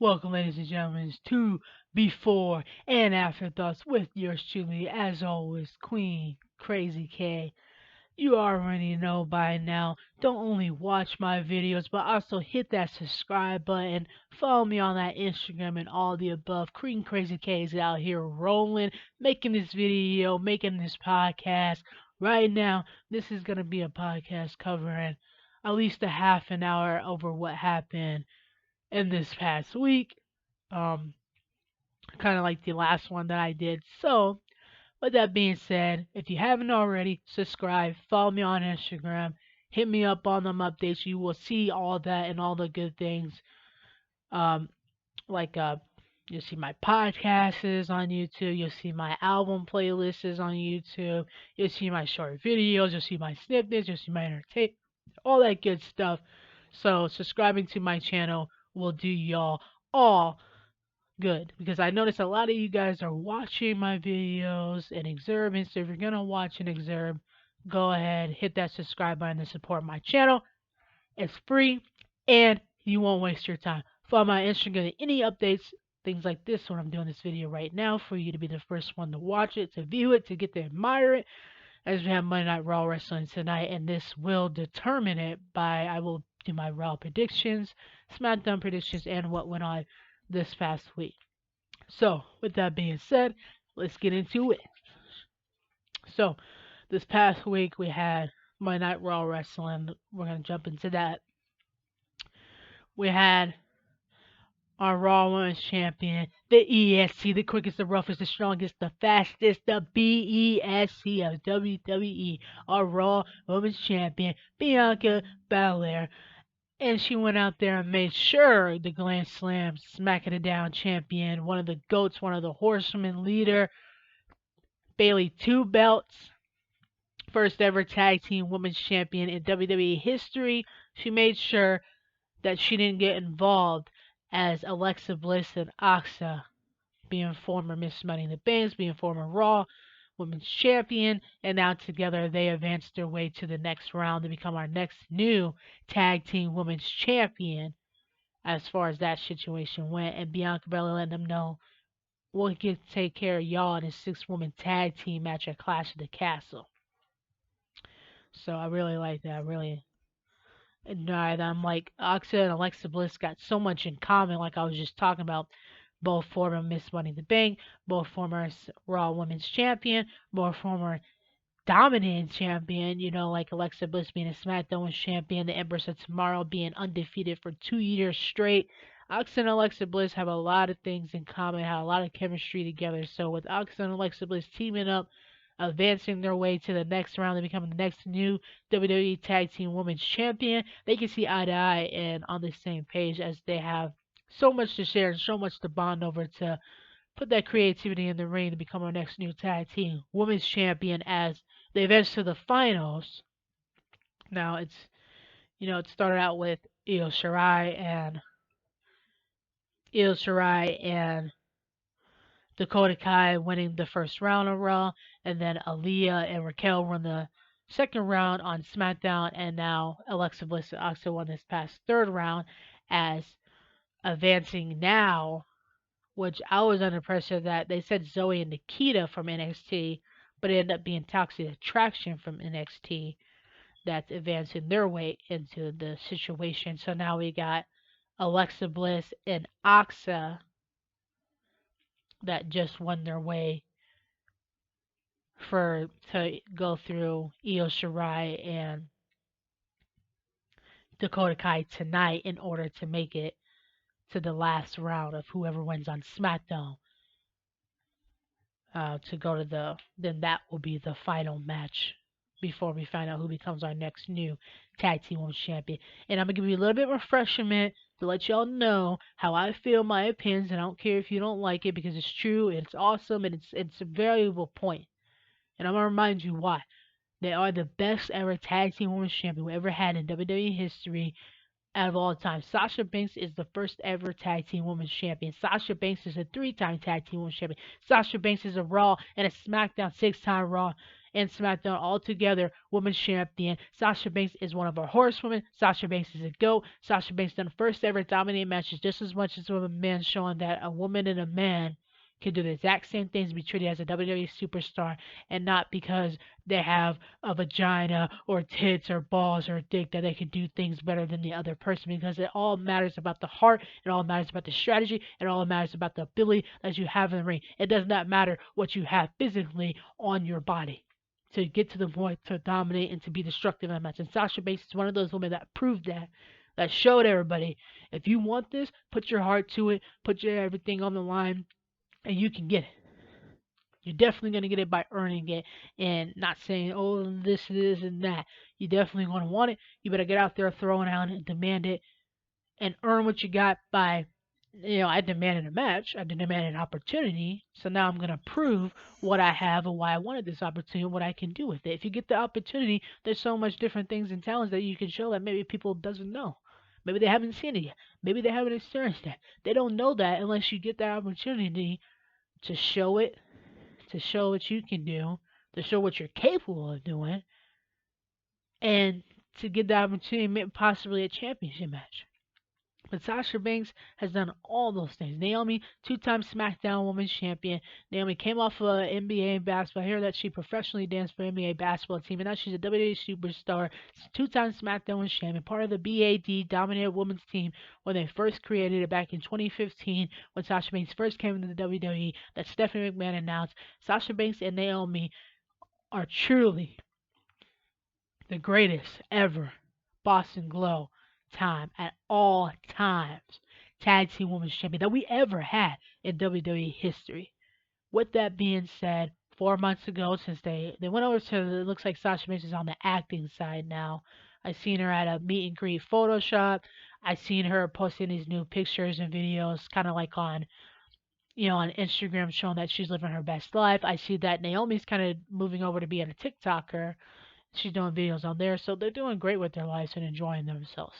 Welcome, ladies and gentlemen, to Before and After Thoughts with yours truly, as always, Queen Krazy K. You already know by now. Don't only watch my videos, but also hit that subscribe button. Follow me on that Instagram and all the above. Queen Krazy K is out here rolling, making this video, making this podcast. Right now, this is gonna be a podcast covering at least a half an hour over what happened in this past week. Um, Kind of like the last one that I did. So, with that being said, if you haven't already, subscribe, follow me on Instagram, hit me up on them updates. You will see all that and all the good things. Um, like you'll see my podcasts is on YouTube. You'll see my album playlists is on YouTube. You'll see my short videos. You'll see my snippets. You'll see my entertainment, all that good stuff. So subscribing to my channel will do y'all all good because I notice a lot of you guys are watching my videos and exurb. So if you're gonna watch and exurb, go ahead, hit that subscribe button to support my channel. It's free and you won't waste your time. Follow my Instagram, any updates, things like this when I'm doing this video right now for you to be the first one to watch it, to view it, to get to admire it. As we have Monday Night Raw wrestling tonight, and this will determine it by I will do my Raw predictions, SmackDown predictions, and what went on this past week. So, with that being said, let's get into it. So, this past week we had Monday Night Raw wrestling. We're gonna jump into that. We had our Raw Women's Champion, the ESC, the quickest, the roughest, the strongest, the fastest, the BESC of WWE, our Raw Women's Champion, Bianca Belair. And she went out there and made sure the Grand Slam Smacking It Down champion, one of the GOATs, one of the Horsemen leader, Bayley 2 belts, first ever tag team women's champion in WWE history. She made sure that she didn't get involved as Alexa Bliss and Asuka, being former Miss Money in the Banks, being former Raw Women's Champion, and now together they advanced their way to the next round to become our next new Tag Team Women's Champion as far as that situation went. And Bianca Belair letting them know we'll get to take care of y'all in a 6-woman tag team match at Clash of the Castle. So I really like that. I really admire that. I'm like, Asuka and Alexa Bliss got so much in common, like I was just talking about. Both former Miss Money in the Bank, both former Raw Women's Champion, both former Dominant Champion, like Alexa Bliss being a SmackDown Women's Champion, the Empress of Tomorrow being undefeated for 2 years straight. Asuka and Alexa Bliss have a lot of things in common, have a lot of chemistry together. So with Asuka and Alexa Bliss teaming up, advancing their way to the next round and becoming the next new WWE Tag Team Women's Champion, they can see eye to eye and on the same page as they have so much to share and so much to bond over to put that creativity in the ring to become our next new tag team women's champion as they advance to the finals. Now it started out with Io Shirai and Dakota Kai winning the first round of Raw, and then Aaliyah and Raquel won the second round on SmackDown, and now Alexa Bliss and Asuka won this past third round as advancing now, which I was under pressure that they said Zoe and Nikita from NXT, but it ended up being Toxic Attraction from NXT that's advancing their way into the situation. So now we got Alexa Bliss and Asuka that just won their way to go through Io Shirai and Dakota Kai tonight in order to make it to the last round of whoever wins on SmackDown. To go to then that will be the final match before we find out who becomes our next new tag team women's champion. And I'm gonna give you a little bit of refreshment to let y'all know how I feel, my opinions, and I don't care if you don't like it because it's true, it's awesome, and it's a valuable point. And I'm gonna remind you why. They are the best ever tag team women's champion we ever had in WWE history out of all time. Sasha Banks is the first ever tag team women's champion. Sasha Banks is a 3-time tag team women's champion. Sasha Banks is a Raw and a SmackDown 6-time Raw and SmackDown all together women's champion. Sasha Banks is one of our horsewomen. Sasha Banks is a GOAT. Sasha Banks done first ever dominate matches just as much as with a man, showing that a woman and a man can do the exact same things, be treated as a WWE superstar, and not because they have a vagina or tits or balls or a dick that they can do things better than the other person, because it all matters about the heart, it all matters about the strategy, it all matters about the ability that you have in the ring. It does not matter what you have physically on your body to get to the point to dominate and to be destructive in a match. And Sasha Banks is one of those women that proved that showed everybody, if you want this, put your heart to it, put your everything on the line, and you can get it. You're definitely going to get it by earning it and not saying, oh, this, and that. You definitely going to want it. You better get out there, throw it out, and demand it, and earn what you got by, I demanded a match. I demanded an opportunity. So now I'm going to prove what I have and why I wanted this opportunity and what I can do with it. If you get the opportunity, there's so much different things and talents that you can show that maybe people doesn't know. Maybe they haven't seen it yet. Maybe they haven't experienced that. They don't know that unless you get that opportunity to show it, to show what you can do, to show what you're capable of doing, and to get the opportunity to possibly a championship match. But Sasha Banks has done all those things. Naomi, two-time SmackDown Women's Champion. Naomi came off of NBA basketball. I hear that she professionally danced for NBA basketball team, and now she's a WWE superstar. Two-time SmackDown Women's Champion, part of the BAD Dominated Women's Team when they first created it back in 2015 when Sasha Banks first came into the WWE that Stephanie McMahon announced. Sasha Banks and Naomi are truly the greatest ever Boston Glow time at all times tag team women's champion that we ever had in WWE history. With that being said, 4 months ago, since they went over to, it looks like Sasha Banks is on the acting side now. I seen her at a meet and greet Photoshop. I seen her posting these new pictures and videos, kind of like on Instagram, showing that she's living her best life. I see that Naomi's kind of moving over to being a TikToker. She's doing videos on there, so they're doing great with their lives and enjoying themselves.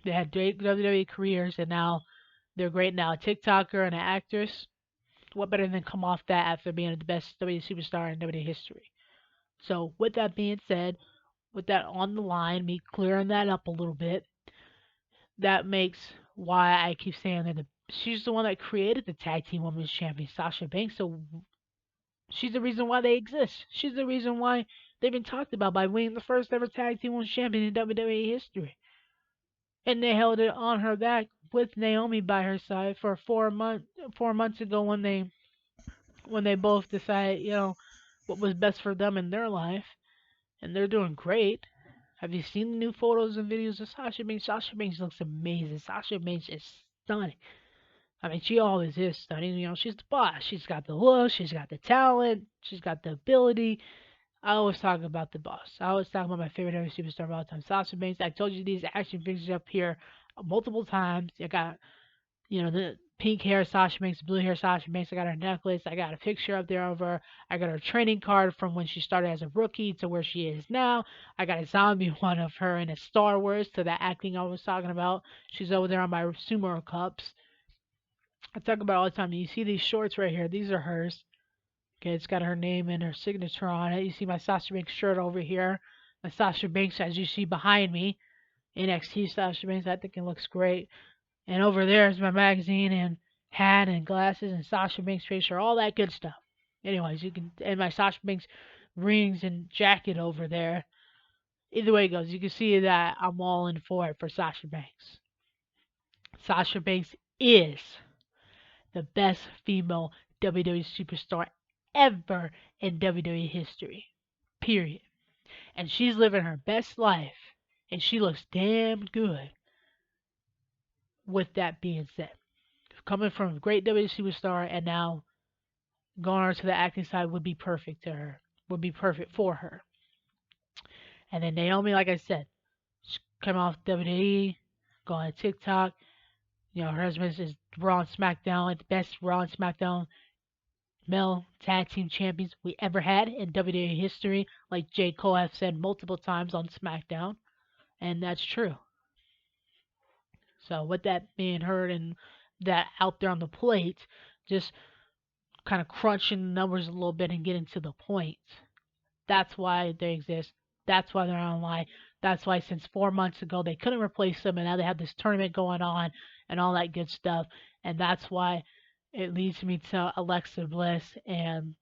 They had great WWE careers, and now they're great now. A TikToker and an actress. What better than come off that after being the best WWE superstar in WWE history? So, with that being said, with that on the line, me clearing that up a little bit, that makes why I keep saying that she's the one that created the tag team women's champion, Sasha Banks. So she's the reason why they exist. She's the reason why they've been talked about by winning the first ever tag team women's champion in WWE history. And they held it on her back with Naomi by her side for 4 months ago when they both decided, what was best for them in their life. And they're doing great. Have you seen the new photos and videos of Sasha Banks? Sasha Banks looks amazing. Sasha Banks is stunning. I mean, she always is stunning. She's the boss. She's got the look. She's got the talent. She's got the ability. I always talk about the boss. I always talk about my favorite WWE superstar of all time, Sasha Banks. I told you these action figures up here multiple times. I got, the pink hair Sasha Banks, blue hair Sasha Banks. I got her necklace. I got a picture up there of her. I got her training card from when she started as a rookie to where she is now. I got a zombie one of her in a Star Wars to that acting I was talking about. She's over there on my sumo cups. I talk about it all the time. You see these shorts right here. These are hers. Okay, it's got her name and her signature on it. You see my Sasha Banks shirt over here. My Sasha Banks, as you see behind me, NXT Sasha Banks. I think it looks great. And over there is my magazine and hat and glasses and Sasha Banks picture, all that good stuff. Anyways, and my Sasha Banks rings and jacket over there. Either way it goes, you can see that I'm all in for it for Sasha Banks. Sasha Banks is the best female WWE superstar ever in WWE history. Period. And she's living her best life. And she looks damn good. With that being said, coming from a great WWE superstar and now going over to the acting side would be perfect to her. Would be perfect for her. And then Naomi, like I said, she came off WWE, going to TikTok. Her husband is Raw and SmackDown, like the best Raw and SmackDown male tag team champions we ever had in WWE history, like J. Cole has said multiple times on SmackDown, and that's true. So with that being heard and that out there on the plate, just kind of crunching the numbers a little bit and getting to the point. That's why they exist. That's why they're online. That's why since 4 months ago they couldn't replace them, and now they have this tournament going on and all that good stuff. And that's why it leads me to Alexa Bliss being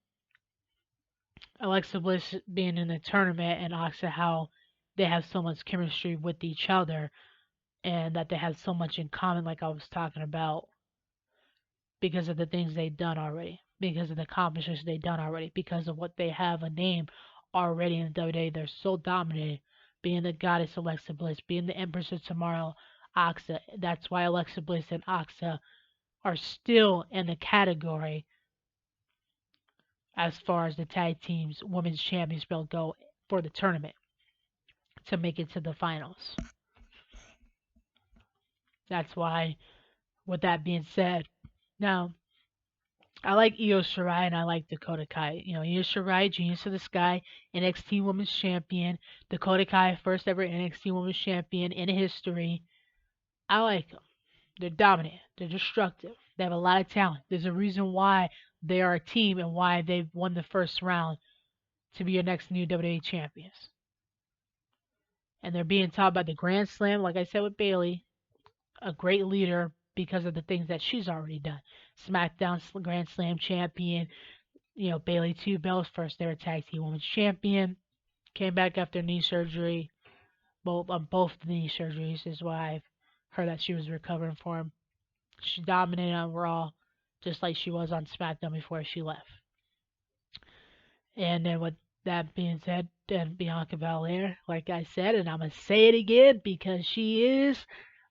in the tournament, and also how they have so much chemistry with each other, and that they have so much in common, like I was talking about, because of the things they've done already, because of the accomplishments they've done already, because of what they have a name already in the WWE. They're so dominated, being the goddess Alexa Bliss, being the Empress of Tomorrow, Alexa. That's why Alexa Bliss and Alexa are still in the category as far as the tag teams women's champions will go for the tournament to make it to the finals. That's why, with that being said, now I like Io Shirai and I like Dakota Kai. You know, Io Shirai, Genius of the Sky, NXT Women's Champion. Dakota Kai, first ever NXT Women's Champion in history. I like them. They're dominant. They're destructive. They have a lot of talent. There's a reason why they are a team and why they've won the first round to be your next new WWE champions. And they're being taught by the Grand Slam, like I said with Bayley, a great leader because of the things that she's already done. SmackDown Grand Slam champion, you know, Bayley 2 belts, first ever tag team women's champion. Came back after knee surgery. Both knee surgeries is why I've heard that she was recovering from them. She dominated on Raw, just like she was on SmackDown before she left. And then with that being said, then Bianca Belair, like I said, and I'm gonna say it again because she is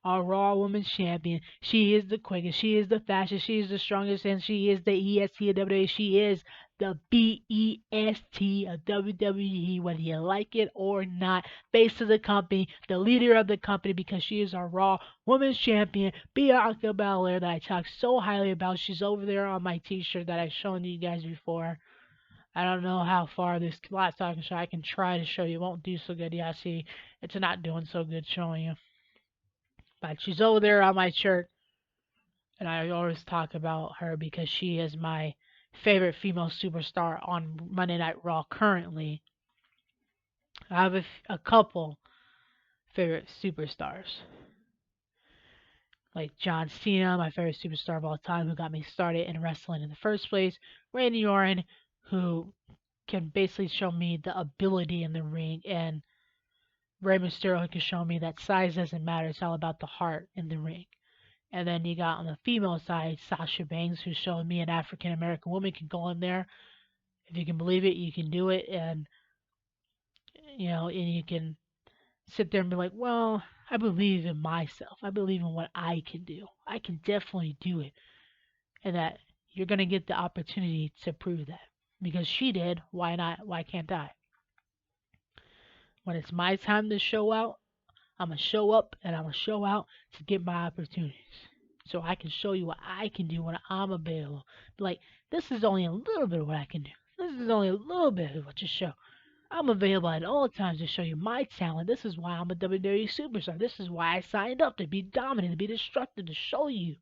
our Raw Women's Champion. She is the quickest, she is the fastest, she is the strongest, and she is the EST of WWE. She is the BEST of WWE, whether you like it or not. Face of the company, the leader of the company, because she is our Raw Women's Champion, Bianca Belair, that I talk so highly about. She's over there on my t-shirt that I've shown you guys before. I don't know how far this last talking show I can try to show you. It won't do so good. Yeah, see, it's not doing so good showing you. But she's over there on my shirt, and I always talk about her because she is my favorite female superstar on Monday Night Raw currently. I have a couple favorite superstars. Like John Cena, my favorite superstar of all time, who got me started in wrestling in the first place. Randy Orton, who can basically show me the ability in the ring, and Rey Mysterio can show me that size doesn't matter. It's all about the heart in the ring. And then you got on the female side Sasha Banks, who showed me an African American woman can go in there. If you can believe it, you can do it, and and you can sit there and be like, well, I believe in myself. I believe in what I can do. I can definitely do it, and that you're gonna get the opportunity to prove that because she did. Why not? Why can't I? When it's my time to show out, I'm going to show up and I'm going to show out to get my opportunities. So I can show you what I can do when I'm available. Like, this is only a little bit of what I can do. This is only a little bit of what you show. I'm available at all times to show you my talent. This is why I'm a WWE superstar. This is why I signed up to be dominant, to be destructive, to show you.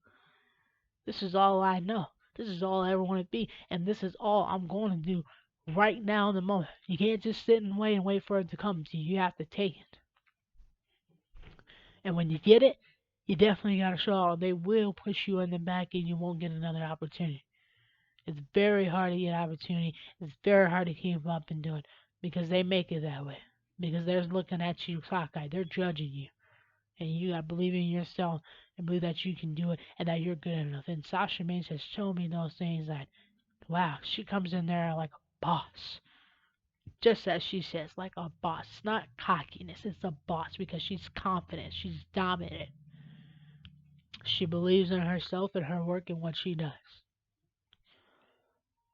This is all I know. This is all I ever want to be. And this is all I'm going to do right now in the moment. You can't just sit and wait for it to come to you. You have to take it. And when you get it, you definitely got to show out. They will push you in the back and you won't get another opportunity. It's very hard to get an opportunity. It's very hard to keep up and do it because they make it that way. Because they're looking at you cockeyed. They're judging you. And you got to believe in yourself and believe that you can do it and that you're good enough. And Sasha Banks has shown me those things that, wow, she comes in there like a boss. Just as she says, like a boss. It's not cockiness, it's a boss because she's confident, she's dominant. She believes in herself and her work and what she does.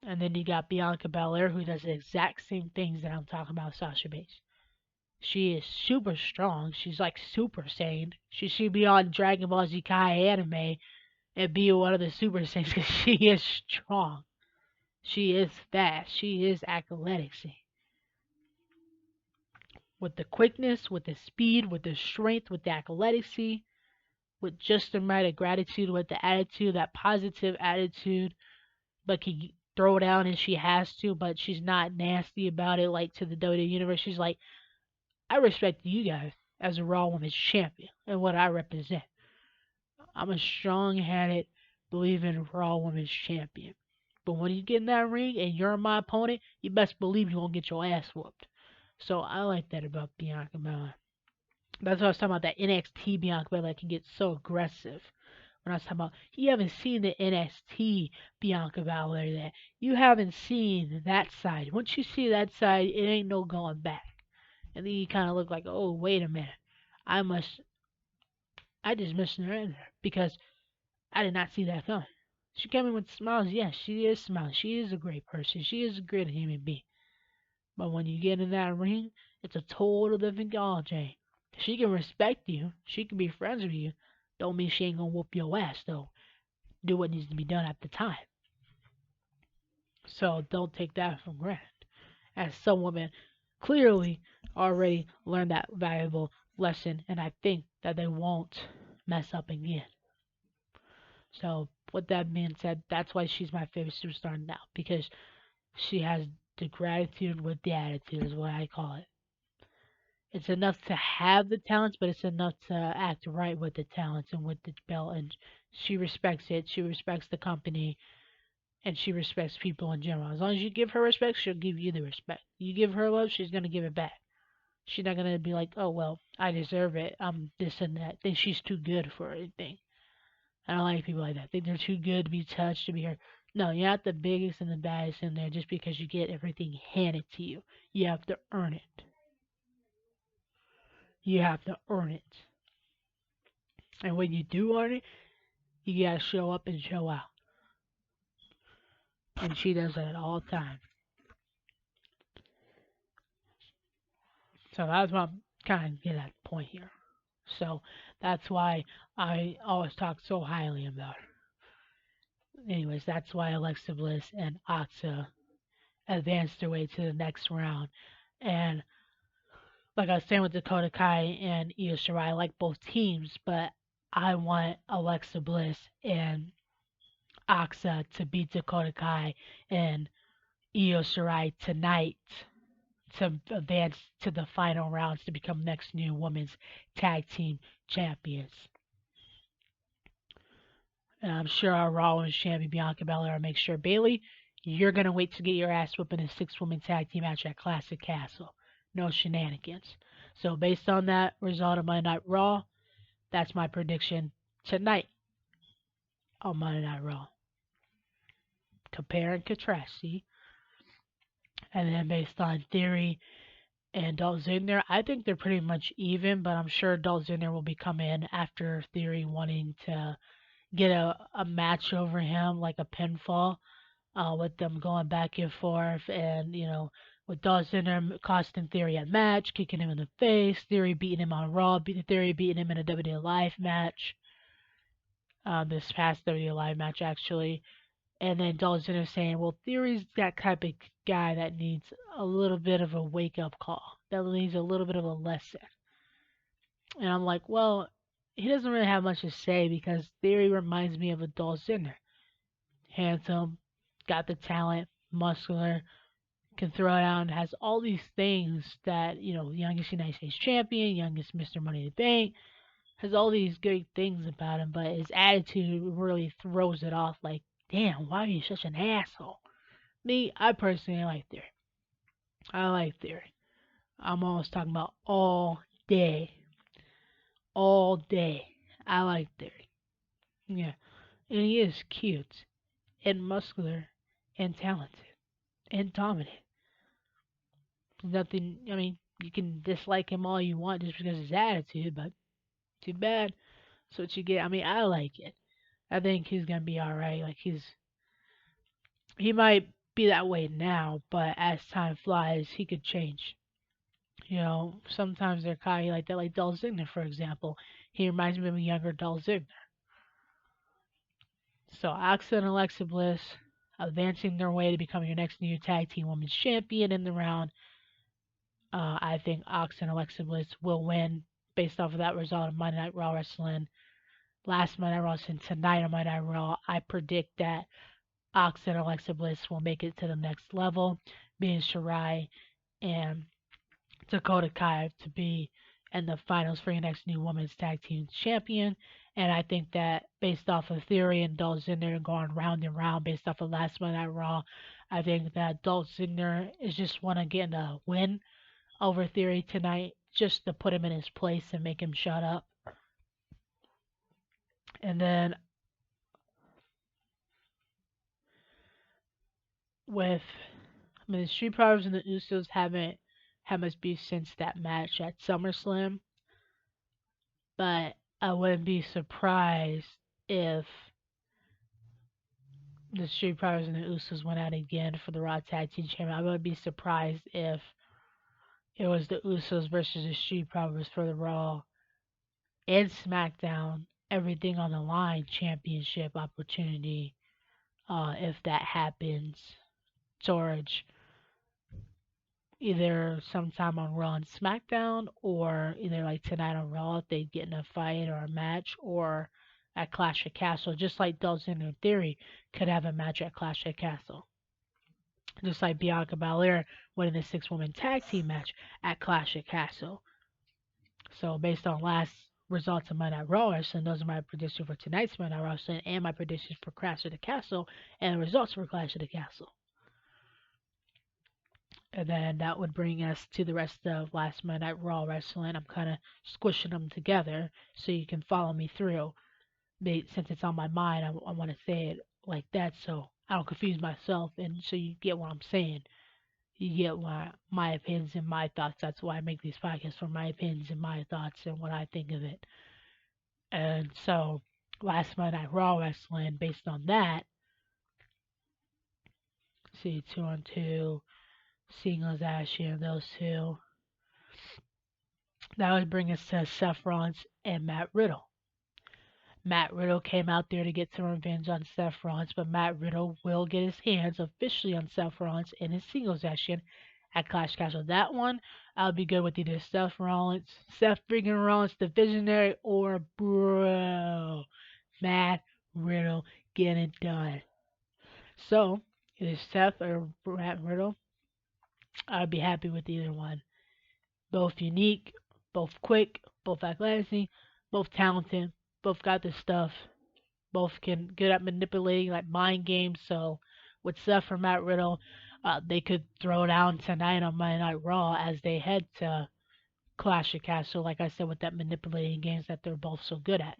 And then you got Bianca Belair, who does the exact same things that I'm talking about Sasha Banks. She is super strong. She's like Super Saiyan. She should be on Dragon Ball Z Kai anime and be one of the Super Saiyans because she is strong. She is fast. She is athletic. With the quickness, with the speed, with the strength, with the athleticy, with just the right of gratitude, with the attitude, that positive attitude, but can throw down and she has to, but she's not nasty about it like to the WWE universe. She's like, I respect you guys as a Raw Women's Champion and what I represent. I'm a strong-headed, believing Raw Women's Champion. But when you get in that ring and you're my opponent, you best believe you're gonna get your ass whooped. So I like that about Bianca Belair. That's what I was talking about. That NXT Bianca Belair can get so aggressive. When I was talking about, you haven't seen the NXT Bianca Belair yet. You haven't seen that side. Once you see that side, it ain't no going back. And then you kind of look like, oh, wait a minute. I must, I just missed her in there because I did not see that coming. She came in with smiles. Yes, she is smiling. She is a great person. She is a great human being. But when you get in that ring, it's a total different ball game. She can respect you. She can be friends with you. Don't mean she ain't gonna whoop your ass though. Do what needs to be done at the time. So don't take that for granted. As some women clearly already learned that valuable lesson, and I think that they won't mess up again. So with that being said, that's why she's my favorite superstar now because she has the gratitude with the attitude is what I call it. It's enough to have the talents, but it's enough to act right with the talents and with the belt. And she respects it. She respects the company, and she respects people in general. As long as you give her respect, she'll give you the respect. You give her love, she's gonna give it back. She's not gonna be like, oh well, I deserve it. I'm this and that. Then she's too good for anything. I don't like people like that. Think they're too good to be touched, to be hurt. No, you're not the biggest and the baddest in there just because you get everything handed to you. You have to earn it. You have to earn it. And when you do earn it, you gotta show up and show out. And she does that all the time. So that's what I'm kind of getting at the point here. So that's why I always talk so highly about her. Anyways, that's why Alexa Bliss and Asuka advanced their way to the next round. And like I was saying with Dakota Kai and Io Shirai, I like both teams, but I want Alexa Bliss and Asuka to beat Dakota Kai and Io Shirai tonight to advance to the final rounds to become next new women's tag team champions. And I'm sure our Raw Women's Champion Bianca Belair will make sure Bailey, you're gonna wait to get your ass whooped in a 6-woman tag team match at Classic Castle. No shenanigans. So based on that result of Monday Night Raw, that's my prediction tonight on Monday Night Raw. Compare and contrast, see? And then based on Theory and Dolph Ziggler, I think they're pretty much even, but I'm sure Dolph Ziggler will be coming in after Theory wanting to get a match over him, like a pinfall, with them going back and forth, and with Dolph Ziggler costing Theory a match, kicking him in the face, Theory beating him on Raw, Theory beating him in a WWE Live match, this past WWE Live match actually, and then Dolph Ziggler saying, well, Theory's that type of guy that needs a little bit of a wake-up call, that needs a little bit of a lesson. And I'm like, well, he doesn't really have much to say because Theory reminds me of a Dolph Ziggler. Handsome, got the talent, muscular, can throw it out, and has all these things that, youngest United States champion, youngest Mr. Money in the Bank, has all these great things about him, but his attitude really throws it off like, damn, why are you such an asshole? Me, I personally like Theory. I like Theory. I'm always talking about all day. All day. I like Theory. Yeah. And he is cute and muscular and talented and dominant. Nothing, you can dislike him all you want just because of his attitude, but too bad. That's what you get. I like it. I think he's gonna be alright. Like he might be that way now, but as time flies, he could change. Sometimes they're kind of like that, like Dolph Ziggler, for example. He reminds me of a younger Dolph Ziggler. So Alexa and Alexa Bliss advancing their way to becoming your next new tag team women's champion in the round. I think Alexa and Alexa Bliss will win based off of that result of Monday Night Raw wrestling. Last Monday Night Raw and tonight on Monday Night Raw, I predict that Ox and Alexa Bliss will make it to the next level, being Shirai and Dakota Kai to be in the finals for your next new women's tag team champion. And I think that based off of Theory and Dolph Ziggler going round and round based off of last Monday Night Raw, I think that Dolph Ziggler is just want to get a win over Theory tonight, just to put him in his place and make him shut up. And then with, I mean, the Street Profits and the Usos haven't had much beef since that match at SummerSlam, but I wouldn't be surprised if the Street Profits and the Usos went out again for the Raw Tag Team Championship. I would be surprised if it was the Usos versus the Street Profits for the Raw and SmackDown Everything on the Line championship opportunity. If that happens, George, either sometime on Raw and SmackDown, or either like tonight on Raw if they get in a fight or a match, or at Clash of Castle, just like Dolph Ziggler Theory could have a match at Clash of Castle. Just like Bianca Belair winning the six-woman tag team match at Clash of Castle. So based on last results of Monday Night Raw Wrestling, those are my predictions for tonight's Monday Night Raw Wrestling and my predictions for Clash of the Castle and the results for Clash of the Castle. And then that would bring us to the rest of last Monday Night Raw Wrestling. I'm kind of squishing them together so you can follow me through. Since it's on my mind, I want to say it like that so I don't confuse myself and so you get what I'm saying. You get my opinions and my thoughts. That's why I make these podcasts, for my opinions and my thoughts and what I think of it. And so last Monday Night Raw Wrestling, based on that, see 2-on-2, singles action, those two. That would bring us to Seth Rollins and Matt Riddle. Matt Riddle came out there to get some revenge on Seth Rollins, but Matt Riddle will get his hands officially on Seth Rollins in his singles action at Clash Castle. That one, I'll be good with either Seth freaking Rollins, the Visionary, or bro, Matt Riddle getting it done. So, either Seth or Matt Riddle, I'd be happy with either one. Both unique, both quick, both athletic, both talented, both got the stuff, both can good at manipulating like mind games. So with Seth or Matt Riddle, they could throw down tonight on Monday Night Raw as they head to Clash of Castle. Like I said, with that manipulating games that they're both so good at.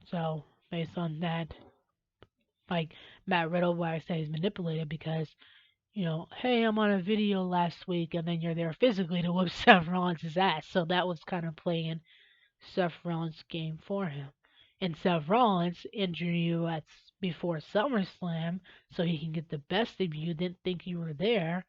So based on that, like Matt Riddle, why I say he's manipulated because hey, I'm on a video last week, and then you're there physically to whoop Seth Rollins' ass. So that was kind of playing Seth Rollins' game for him. And Seth Rollins injured you before SummerSlam so he can get the best of you, didn't think you were there,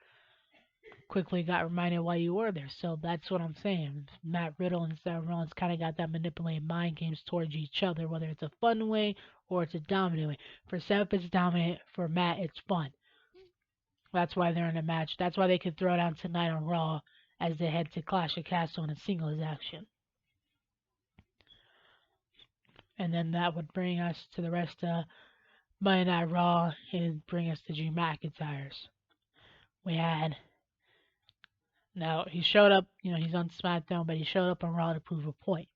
quickly got reminded why you were there. So that's what I'm saying. Matt Riddle and Seth Rollins kind of got that manipulating mind games towards each other, whether it's a fun way or it's a dominant way. For Seth, it's dominant. For Matt, it's fun. That's why they're in a match. That's why they could throw down tonight on Raw as they head to Clash of Castle in a singles action. And then that would bring us to the rest of Monday Night Raw and bring us to Drew McIntyre's. We had, now he showed up, he's on SmackDown, but he showed up on Raw to prove a point.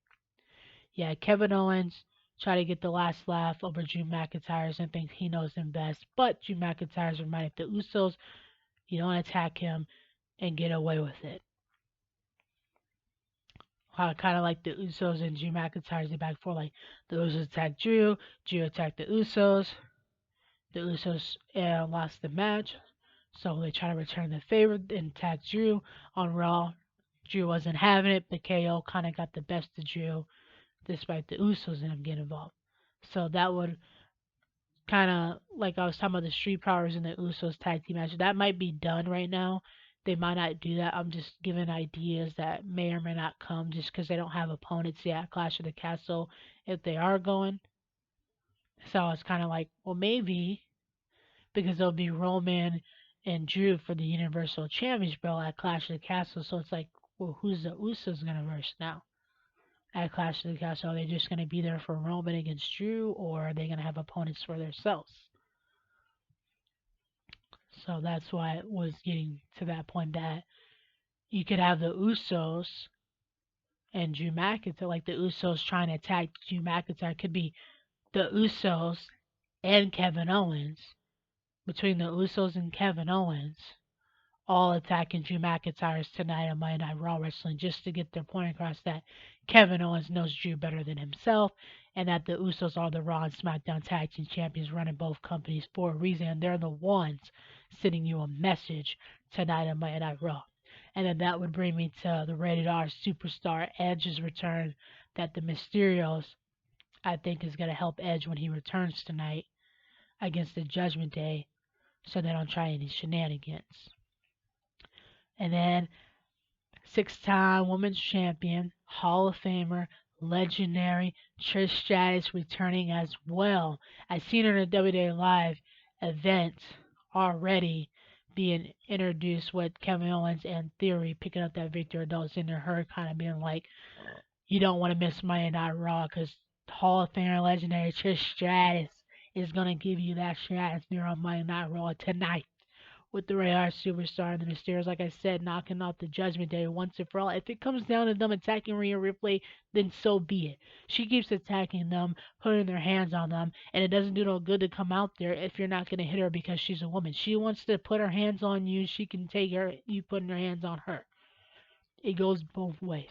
Yeah, Kevin Owens try to get the last laugh over Drew McIntyre and thinks he knows him best, but Drew McIntyre's reminded the Usos, you don't attack him and get away with it. Kind of like the Usos and Drew McIntyre's back and forth, like the Usos attacked Drew attacked the Usos lost the match, so they try to return the favor and attack Drew on Raw. Drew wasn't having it, but KO kind of got the best of Drew, despite the Usos and him getting involved. So that would kind of, like I was talking about the Street Powers and the Usos tag team match, that might be done right now. They might not do that. I'm just giving ideas that may or may not come just because they don't have opponents yet at Clash of the Castle if they are going. So it's kind of like, well, maybe because there'll be Roman and Drew for the Universal Championship at Clash of the Castle. So it's like, well, who's the Usos going to verse now? at Clash of the Castle? Are they just going to be there for Roman against Drew, or are they going to have opponents for themselves? So that's why it was getting to that point that you could have the Usos and Drew McIntyre, like the Usos trying to attack Drew McIntyre. It could be the Usos and Kevin Owens, between the Usos and Kevin Owens, all attacking Drew McIntyre tonight on Monday Night Raw Wrestling just to get their point across that Kevin Owens knows Drew better than himself and that the Usos are the Raw and SmackDown Tag Team Champions running both companies for a reason, and they're the ones sending you a message tonight on Monday Night Raw. And then that would bring me to the Rated R Superstar Edge's return, that the Mysterios, I think, is going to help Edge when he returns tonight against the Judgment Day so they don't try any shenanigans. And then 6-time Women's Champion, Hall of Famer, legendary Trish Stratus returning as well. I've seen her in a WWE Live event already being introduced with Kevin Owens and Theory picking up that victory. Adults in her kind of being like, you don't want to miss Monday Night Raw because Hall of Famer legendary Trish Stratus is going to give you that atmosphere on Monday Night Raw tonight with the Radar Superstar and the Mysterios, like I said, knocking off the Judgment Day once and for all. If it comes down to them attacking Rhea Ripley, then so be it. She keeps attacking them, putting their hands on them, and it doesn't do no good to come out there if you're not going to hit her because she's a woman. She wants to put her hands on you. She can take her, you putting your hands on her. It goes both ways.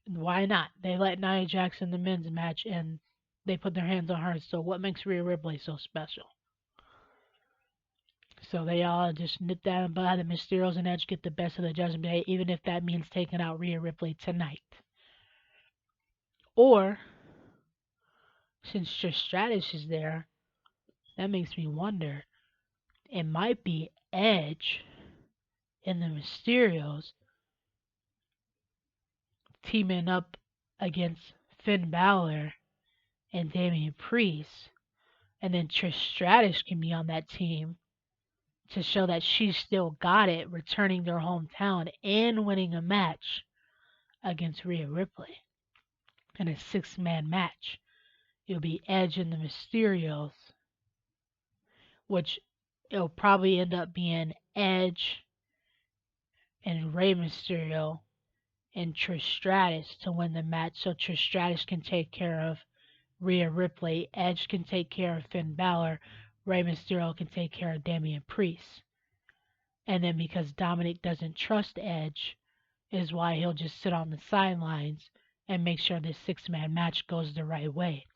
Why not? They let Nia Jax in the men's match, and they put their hands on her. So what makes Rhea Ripley so special? So they all just nip that and bud. The Mysterios and Edge get the best of the Judgment Day, even if that means taking out Rhea Ripley tonight. Or, since Trish Stratus is there, that makes me wonder. It might be Edge and the Mysterios teaming up against Finn Balor and Damian Priest. And then Trish Stratus can be on that team to show that she's still got it, returning their hometown and winning a match against Rhea Ripley in a 6-man match. It'll be Edge and the Mysterios, which it'll probably end up being Edge and Rey Mysterio and Trish Stratus to win the match, so Trish Stratus can take care of Rhea Ripley, Edge can take care of Finn Balor, Rey Mysterio can take care of Damian Priest. And then because Dominic doesn't trust Edge, is why he'll just sit on the sidelines and make sure this 6-man match goes the right way.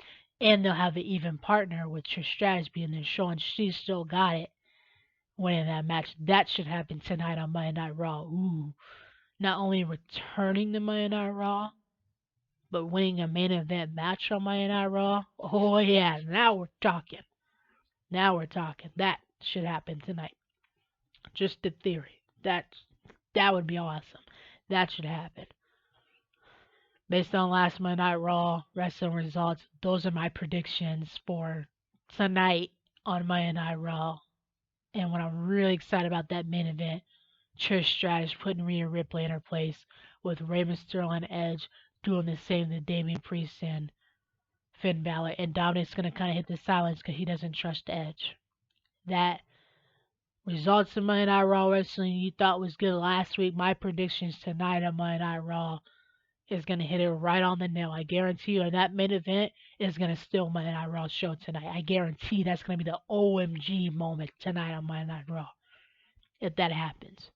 And they'll have an even partner with Trish Stratus being there, showing she's still got it, winning that match. That should happen tonight on Monday Night Raw. Ooh, not only returning to Monday Night Raw, but winning a main event match on Monday Night Raw. Oh yeah, now we're talking. Now we're talking. That should happen tonight. Just the theory. That would be awesome. That should happen. Based on last Monday Night Raw wrestling results, those are my predictions for tonight on Monday Night Raw. And what I'm really excited about that main event, Trish Stratus putting Rhea Ripley in her place with Rey Mysterio and Edge doing the same to Damian Priest and Finn Balor. And Dominic's going to kind of hit the silence because he doesn't trust Edge. That results in Monday Night Raw wrestling you thought was good last week. My predictions tonight on Monday Night Raw is going to hit it right on the nail. I guarantee you, and that main event is going to steal Monday Night Raw show tonight. I guarantee that's going to be the OMG moment tonight on Monday Night Raw, if that happens.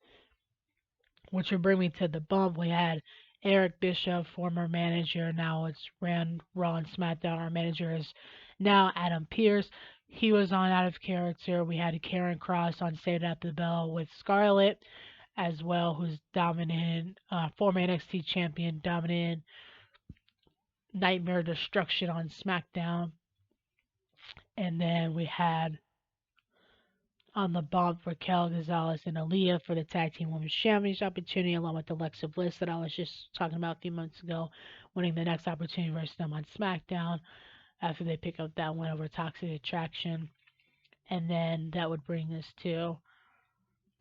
Which will bring me to the bump. We had Eric Bischoff, former manager. Now it's ran Raw and SmackDown. Our manager is now Adam Pearce. He was on Out of Character. We had Karen Cross on Saved After the Bell with Scarlett as well, who's dominating, former NXT champion, dominating Nightmare Destruction on SmackDown. And then we had on the bump Raquel Gonzalez and Aaliyah for the Tag Team Women's Championship opportunity, along with Alexa Bliss that I was just talking about a few months ago, winning the next opportunity versus them on SmackDown after they pick up that win over Toxic Attraction. And then that would bring us to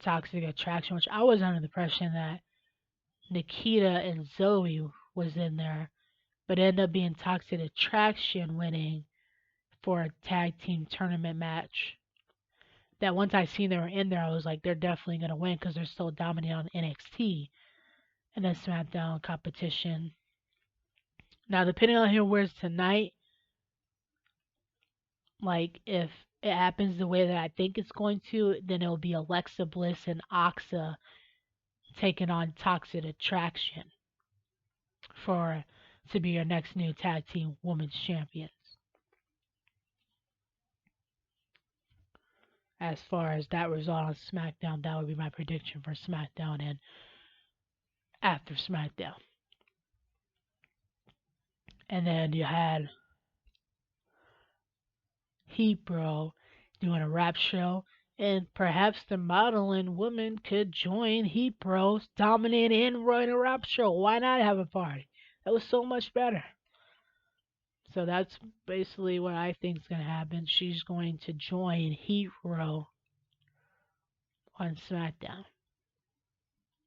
Toxic Attraction, which I was under the impression that Nikita and Zoe was in there, but it ended up being Toxic Attraction winning for a tag team tournament match. That once I seen they were in there, I was like, they're definitely gonna win because they're so dominant on NXT and then SmackDown competition. Now, depending on who wins tonight, like if it happens the way that I think it's going to, then it'll be Alexa Bliss and Axa taking on Toxic Attraction for to be your next new tag team women's champions. As far as that result on SmackDown, that would be my prediction for SmackDown and after SmackDown. And then you had Heat Bro doing a rap show, and perhaps the modeling woman could join Heat Bros, dominate and run a rap show. Why not have a party? That was so much better. So that's basically what I think is going to happen. She's going to join Heat Bro on SmackDown.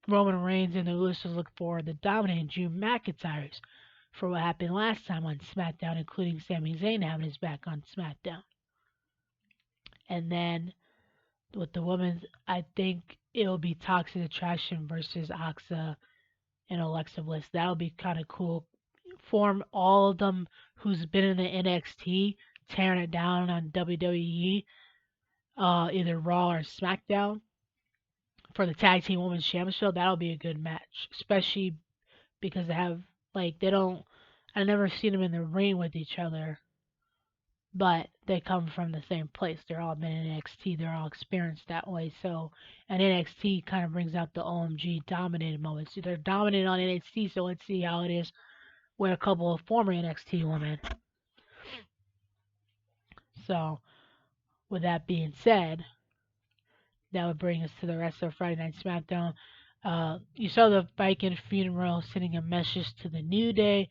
Roman Reigns and the Usos look forward to dominating Drew McIntyre's for what happened last time on SmackDown, including Sami Zayn having his back on SmackDown. And then with the women's, I think it'll be Toxic Attraction versus Axa and Alexa Bliss. That'll be kind of cool. Form all of them who's been in the NXT, tearing it down on WWE, either Raw or SmackDown for the Tag Team Women's Championship. That'll be a good match, especially because they have they don't. I never seen them in the ring with each other, but they come from the same place. They're all been in NXT. They're all experienced that way. So, and NXT kind of brings out the OMG dominated moments. They're dominant on NXT, so let's see how it is with a couple of former NXT women. So, with that being said, that would bring us to the rest of Friday Night SmackDown. You saw the Viking funeral sending a message to the New Day.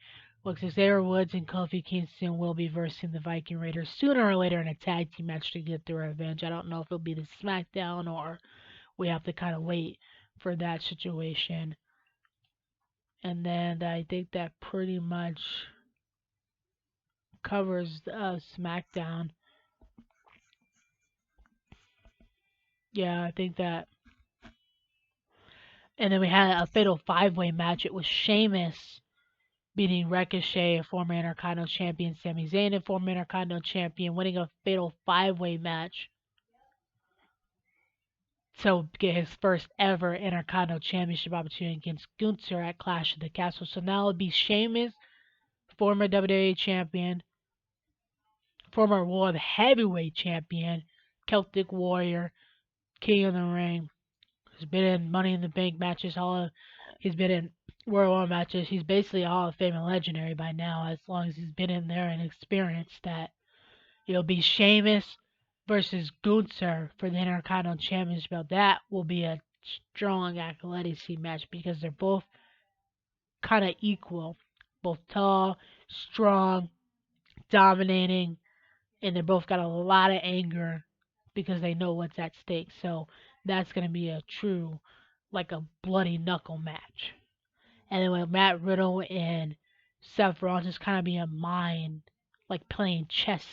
Xavier Woods and Kofi Kingston will be versing the Viking Raiders sooner or later in a tag team match to get their revenge. I don't know if it'll be the SmackDown or we have to kind of wait for that situation. And then I think that pretty much covers SmackDown. Yeah, I think that. And then we had a fatal five-way match. It was Sheamus beating Ricochet, a former Intercontinental Champion, Sami Zayn, a former Intercontinental Champion, winning a fatal five-way match to get his first ever Intercontinental Championship opportunity against Gunther at Clash of the Castle. So now it'll be Sheamus, former WWE Champion, former World Heavyweight Champion, Celtic Warrior, King of the Ring. He's been in Money in the Bank matches. He's been in World War matches. He's basically a Hall of Fame and legendary by now, as long as he's been in there and experienced that. It'll be Sheamus versus Gunther for the Intercontinental Championship. That will be a strong athletic match because they're both kind of equal. Both tall, strong, dominating, and they both got a lot of anger because they know what's at stake. So that's going to be a true, like a bloody knuckle match. And then with Matt Riddle and Seth Rollins, it's kind of be a mind, like playing chess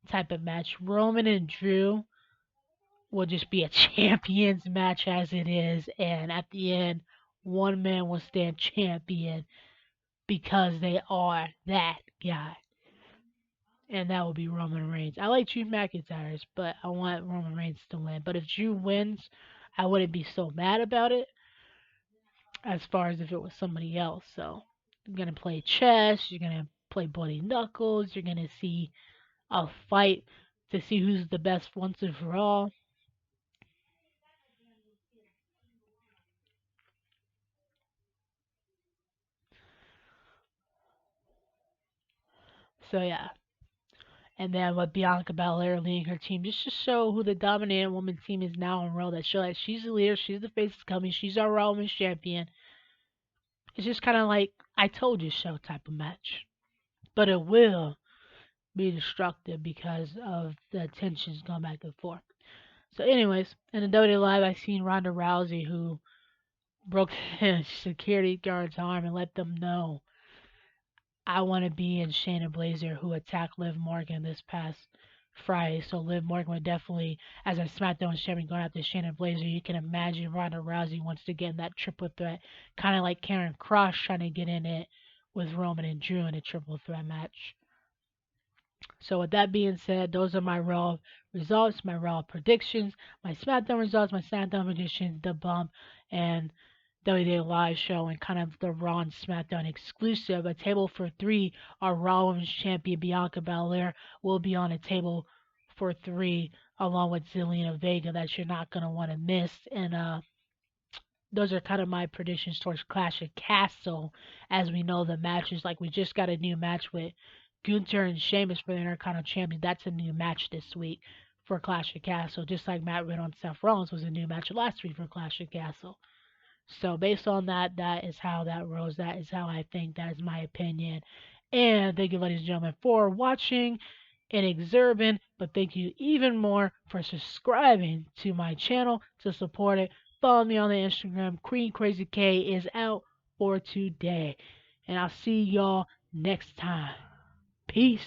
type of match. Roman and Drew will just be a champions match as it is, and at the end, one man will stand champion because they are that guy. And that will be Roman Reigns. I like Drew McIntyre's, but I want Roman Reigns to win. But if Drew wins, I wouldn't be so mad about it as far as if it was somebody else. So you're gonna play chess, you're gonna play bloody knuckles, you're gonna see a fight to see who's the best once and for all. So yeah. And then with Bianca Belair leading her team, just to show who the dominant woman team is now in Raw, that show that she's the leader, she's the face of coming, she's our Raw Women's Champion. It's just kind of like I told you show type of match. But it will be destructive because of the tensions going back and forth. So, anyways, in the WWE Live, I seen Ronda Rousey, who broke the security guard's arm and let them know I want to be in Shayna Blazer, who attacked Liv Morgan this past Friday. So Liv Morgan would definitely, as a SmackDown champion, going after Shayna Blazer. You can imagine Ronda Rousey wants to get in that triple threat, kind of like Karen Cross trying to get in it with Roman and Drew in a triple threat match. So with that being said, those are my Raw results, my Raw predictions, my SmackDown results, my SmackDown predictions, the bump, and WWE Live show, and kind of the Raw and SmackDown exclusive. A table for three, our Raw Women's Champion Bianca Belair will be on a table for three, along with Zelina Vega, that you're not gonna want to miss. And those are kind of my predictions towards Clash of Castle. As we know, the matches, like we just got a new match with Gunther and Sheamus for the Intercontinental Champions. That's a new match this week for Clash of Castle, just like Matt Riddle and Seth Rollins was a new match last week for Clash of Castle. So based on that, that is how that rose. That is how I think. That is my opinion. And thank you, ladies and gentlemen, for watching and observing. But thank you even more for subscribing to my channel to support it. Follow me on the Instagram. Queen Krazy K is out for today. And I'll see y'all next time. Peace.